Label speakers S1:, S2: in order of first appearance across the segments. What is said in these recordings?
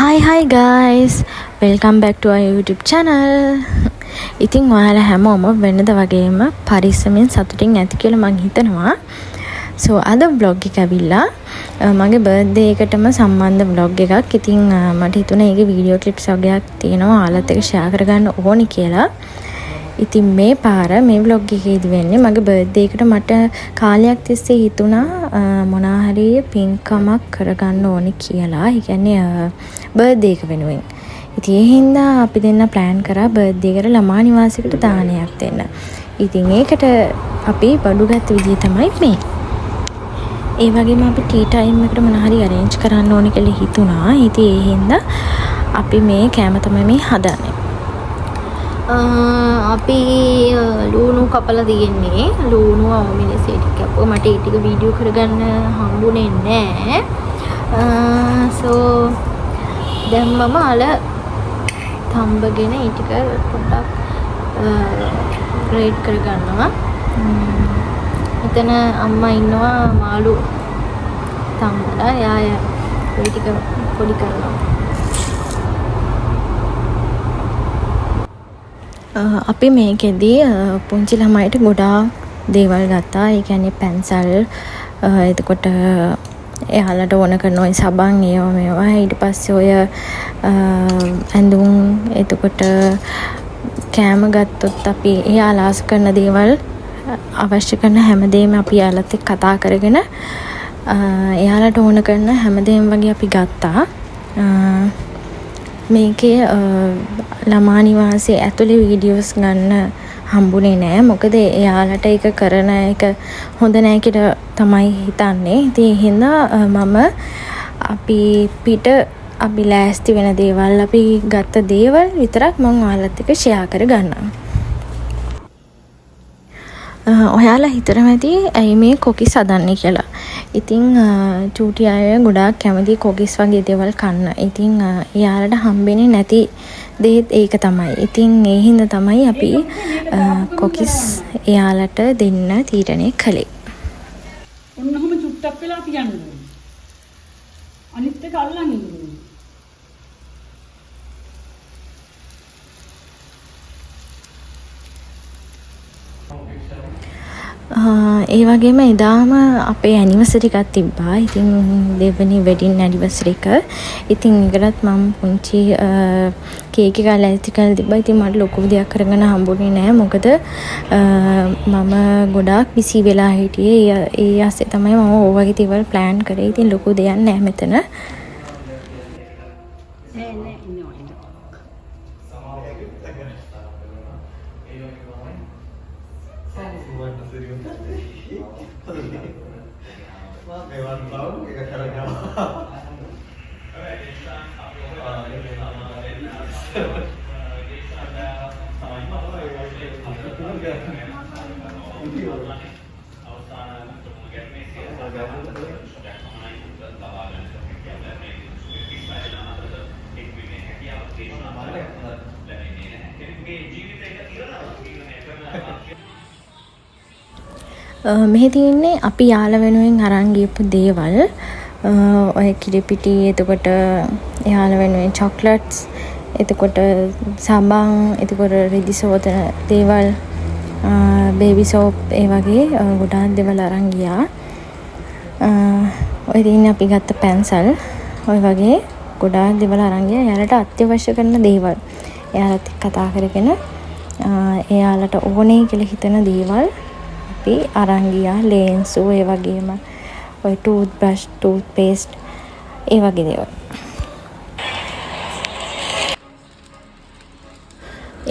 S1: Hi guys, welcome back to our YouTube channel. ඉතින් ඔයාලා හැමෝම වෙනද වගේම පරිස්සමෙන් සතුටින් ඇති කියලා මම හිතනවා. So අද vlog එක ඇවිල්ලා මගේ birthday එකටම සම්බන්ධ vlog එකක්. ඉතින් මට හිතුණා ඒකේ වීඩියෝ ක්ලිප්ස් වගේක් තියෙනවා ඔයාලත් එක්ක share කරගන්න ඕනි කියලා. ඉතින් මේ පාර මේ vlog එකේදී වෙන්නේ මගේ birthday එකට මට කාලයක් තිස්සේ හිතුණා මොනවා හරි පින්කමක් කරගන්න ඕනි කියලා. ඒ කියන්නේ birthday එක වෙනුවෙන්. ඉතින් ඒ හින්දා අපි දෙන්න plan කරා birthday එකට ළමා නිවාසයකට දානයක් දෙන්න. ඉතින් ඒකට අපි බඩු ගත්ත විදිය තමයි මේ. ඒ වගේම අපි ටී ටයිම් එකට මොනවා හරි arrange කරන්න ඕනි කියලා හිතුණා. ඉතින් ඒ හින්දා අපි මේ කෑම තමයි මේ හදන්නේ. අපි ලුණු කපලා තියෙන්නේ. ලුණු අවමිනසේ ටික කපුවා. මට ඒ ටික වීඩියෝ කරගන්න හම්බුනේ නැහැ. so දැන් මම අල තම්බගෙන ඒ ටික පොඩ්ඩක් ග්‍රේට් කරගන්නවා. එතන අම්මා ඉන්නවා මාළු තම්බලා. එයා ඒ ටික පොඩි කරනවා. අපි මේකෙදී පුංචි ළමයිට ගොඩාක් දේවල් ගත්තා. ඒ කියන්නේ පැන්සල්, එතකොට එයාලට ඕන කරන ඔය සබන් ඒවා මේවා. ඊට පස්සේ ඔය ඇඳුම්, එතකොට කෑම ගත්තොත් අපි එයාලා ආස කරන දේවල්, අවශ්‍ය කරන හැමදේම අපි එයාලත් එක්ක කතා කරගෙන එයාලට ඕන කරන හැමදේම වගේ අපි ගත්තා. මේකේ ළමා නිවාසයේ ඇතුලේ වීඩියෝස් ගන්න හම්බුනේ නෑ. මොකද එයාලට ඒක කරන එක හොඳ නෑ කියලා තමයි හිතන්නේ. ඉතින් ඒ හින්දා මම අපි ලෑස්ති වෙන දේවල්, අපි ගත්ත දේවල් විතරක් මම ඔයාලත් එක්ක ෂෙයා කරගන්නම්. ඔයාලා හිතනවා ඇති ඇයි මේ කොකිස් හදන්නේ කියලා. ඉතින් චූටි අය ගොඩාක් කැමති කොකිස් වගේ දේවල් කන්න. ඉතින් එයාලට හම්බෙන්නේ නැති දේත් ඒක තමයි. ඉතින් ඒ හින්දා තමයි අපි කොකිස් එයාලට දෙන්න තීරණය කළේ.
S2: ඔන්නෝම චුට්ටක් වෙලා තියන්න ඕනේ. අනිත් එක අල්ලන් ඉන්න ඕනේ.
S1: ඒ වගේම එදාම අපේ ඇනිවර්සරි එකක් තිබ්බා. ඉතින් දෙවෙනි වෙඩින් ඇනිවර්සරි එක. ඉතින් ඒකටත් මම පුංචි කේක් එකක් ලෑස්ති කරලා තිබ්බා. ඉතින් මට ලොකු දෙයක් කරගන්න හම්බුනේ නෑ. මොකද මම ගොඩාක් බිසි වෙලා හිටියේ. ඒ ආසේ තමයි මම ඕ වගේ දේවල් plan කරේ. ඉතින් ලොකු දෙයක් නෑ මෙතන. මෙහි තියෙන්නේ අපි යාළ වෙනුවෙන් අරන් ගියපු දේවල්. ඔය කිරිපිටි, එතකොට යාළ වෙනුවෙන් චොක්ලට්ස්, එතකොට සබන්, එතකොට රිදි සෝතන දේවල්, බේබි සෝප්, ඒ වගේ ගොඩාක් දේවල් අරන් ගියා. ඔය තියෙන්නේ අපි ගත්ත පැන්සල්. ඔය වගේ ගොඩාක් දේවල් අරන් ගියා. එයාලට අත්‍යවශ්‍ය කරන දේවල් එයාලත් එක්ක කතා කරගෙන එයාලට ඕනේ කියලා හිතන දේවල් අපි අරන් ගියා. ලේන්සු, ඒ වගේම ඔය ටූත් බ්‍රෂ්, ටූත් පේස්ට්, ඒ වගේ දේවල්.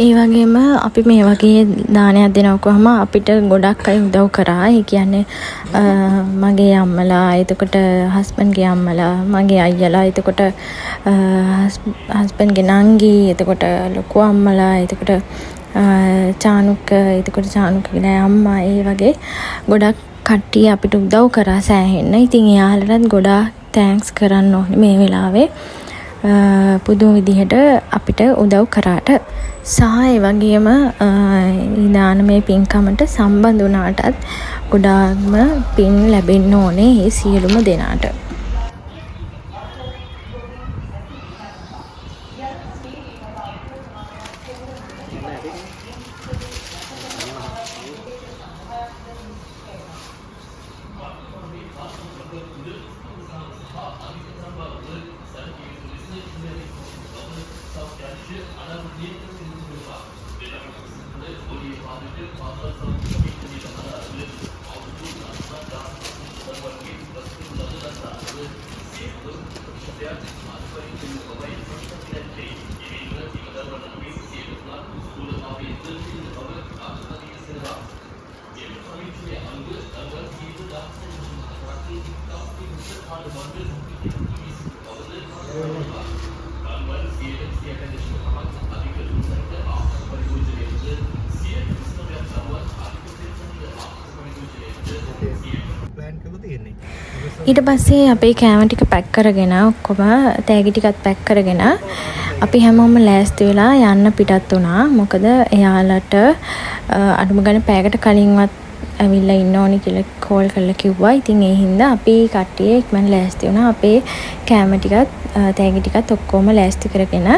S1: ඒ වගේම අපි මේ වගේ දානයක් දෙනවකම අපිට ගොඩක් අය උදව් කරා. ඒ කියන්නේ මගේ අම්මලා, එතකොට හස්බන්ඩ්ගේ අම්මලා, මගේ අයියලා, එතකොට හස්බන්ඩ්ගේ නංගි, එතකොට ලොකු අම්මලා, එතකොට චානුක, එතකොට චානුකගේ අම්මා, ඒ වගේ ගොඩක් කට්ටිය අපිට උදව් කරා සෑහෙන්න. ඉතින් එයාලටත් ගොඩාක් තෑන්ක්ස් කරන්න ඕනේ මේ වෙලාවේ පුදුම විදිහට අපිට උදව් කරාට. සහ ඒ වගේම දානමය පින්කමට සම්බන්ධ වුණාටත් ගොඩාක්ම පින් ලැබෙන්න ඕනේ මේ සියලුම දෙනාට. ඊට පස්සේ අපේ කෑම ටික පැක් කරගෙන ඔක්කොම තෑගි ටිකත් පැක් කරගෙන අපි හැමෝම ලෑස්ති වෙලා යන්න පිටත් වුණා. මොකද එයාලට අඩුම ගානේ පැයකට කලින්වත් ඇවිල්ලා ඉන්න ඕනි කියලා කෝල් කරලා කිව්වා. ඉතින් ඒ හින්දා අපි කට්ටිය ඉක්මන ලෑස්ති වුණා. අපේ කෑම ටිකත් තෑගි ටිකත් ඔක්කොම ලෑස්ති කරගෙන.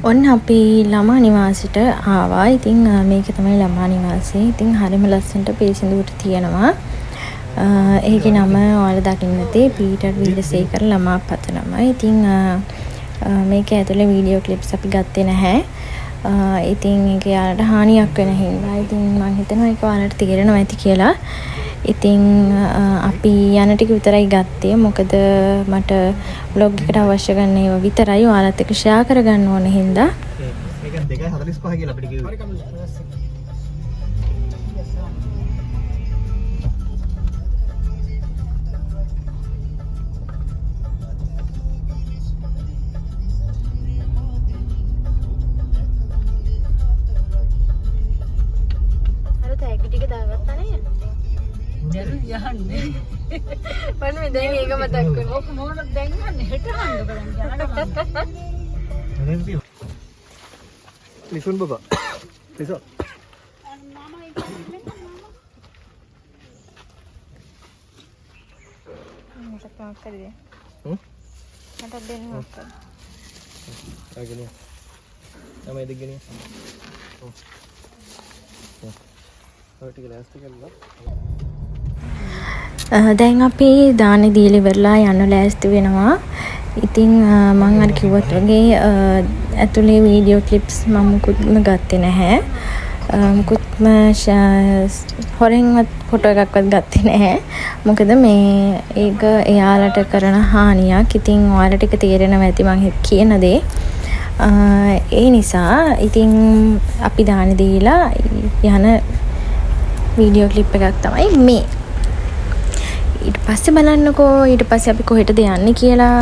S1: ඔන්න අපි ළමා නිවාසෙට ආවා. ඉතින් මේක තමයි ළමා නිවාසය. ඉතින් හරිම ලස්සනට පිරිසිදුවට තියෙනවා. ඒකේ නම ඔයාලා දකින්න ඇති පීටර් වීරසේකර ළමා පත නම. ඉතින් මේක ඇතුලේ වීඩියෝ ක්ලිප්ස් අපි ගත්තේ නැහැ. ඉතින් ඒක යාලට හානියක් වෙන හින්දා. ඉතින් මම හිතනවා ඒක ඔයාලට තේරෙනවා ඇති කියලා. ඉතින් අපි යන ටික විතරයි ගත්තේ. මොකද මට vlog එකට අවශ්‍ය ගන්න ඒවා විතරයි ඔයාලත් එක්ක ෂෙයා කරගන්න ඕන හින්දා.
S3: මේක 2:45 කියලා අපිට කිව්වේ.
S1: අර තෑගි ටික දාගත්තා නේද?
S2: යන්නේ.
S1: මම දැන් ඒක මතක් වුණා.
S2: ඔක මොනවද දැන් යන්නේ? හෙට හංග බලන්න යනවා.
S3: Listen baba. Listen.
S1: මට කමක් කරේ. මට දෙන්න ඕක.
S3: ආගෙන. තමයි දෙගිනේ. ටික ලෑස්ති කරලා.
S1: දැන් අපි දානේ දීලා ඉවරලා යන්න ලෑස්ති වෙනවා. ඉතින් මම අර කිව්වත් වගේ ඇතුලේ වීඩියෝ ක්ලිප්ස් මම මුකුත්ම ගත්තේ නැහැ. මුකුත්ම හොරෙන්වත් ෆොටෝ එකක්වත් ගත්තේ නැහැ. මොකද මේ ඒක එයාලට කරන හානියක්. ඉතින් ඔයාලට ටික තේරෙනවා ඇති මම කියන දේ. ඒ නිසා ඉතින් අපි දානේ දීලා යන වීඩියෝ ක්ලිප් එකක් තමයි මේ. ඊට පස්සේ බලන්නකෝ ඊට පස්සේ අපි කොහෙටද යන්නේ කියලා.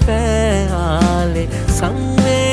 S4: Pe ale sange